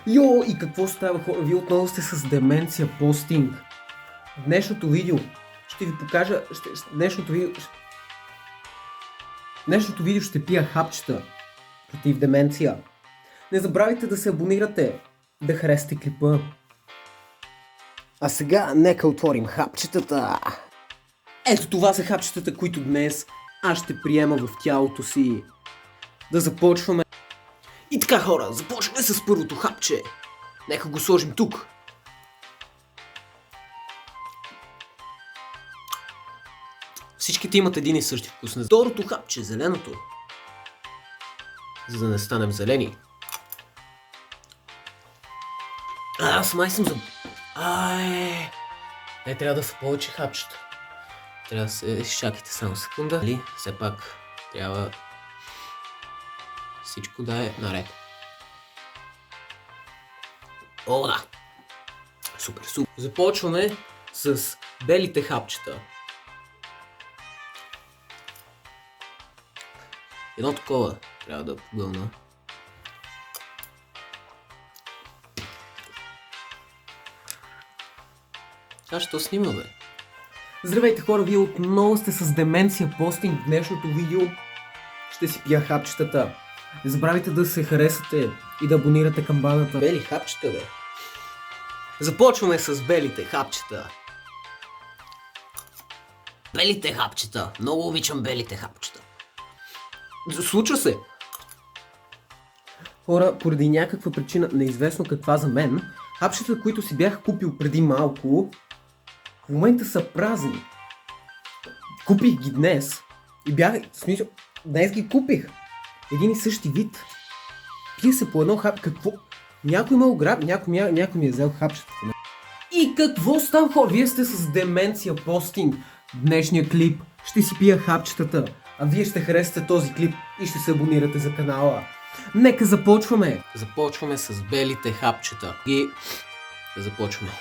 Йо, и какво става, хора? Вие отново сте с деменция постинг. Днешното видео ще ви покажа... Днешното видео ще пия хапчета против деменция. Не забравяйте да се абонирате, да харесате клипа. А сега нека отворим хапчетата. Ето това са хапчетата, които днес аз ще приема в тялото си. Да започваме. И така, хора, започваме с първото хапче. Нека го сложим тук. Всичките имат един и същи вкус. Второто хапче, зеленото. За да не станем зелени. Аз май съм за... Не трябва да са повече хапчета. Трябва да се изчакайте само секунда. Или все пак трябва всичко да е наред. О, да! Супер, супер. Започваме с белите хапчета. Едно такова трябва да погълна. Що снима, бе? Здравейте, хора, вие отново сте с деменция постинг. В днешното видео ще си пия хапчетата. Не забравяйте да се харесате и да абонирате камбаната. Бели хапчета, бе. Започваме с белите хапчета. Белите хапчета. Много обичам белите хапчета. Случва се. Хора, поради някаква причина, неизвестно каква за мен, хапчетата, които си бях купил преди малко, в момента са празни. Купих ги днес и бях... В смисъл, днес ги купих. Един и същи вид. Пие се по едно хап... Какво? Някой ме ограб... Някой ми е взел хапчетата. И какво става, хора? Вие сте с деменция постинг. В днешния клип ще си пия хапчетата. А вие ще харесате този клип и ще се абонирате за канала. Нека започваме! Започваме с белите хапчета. И започваме.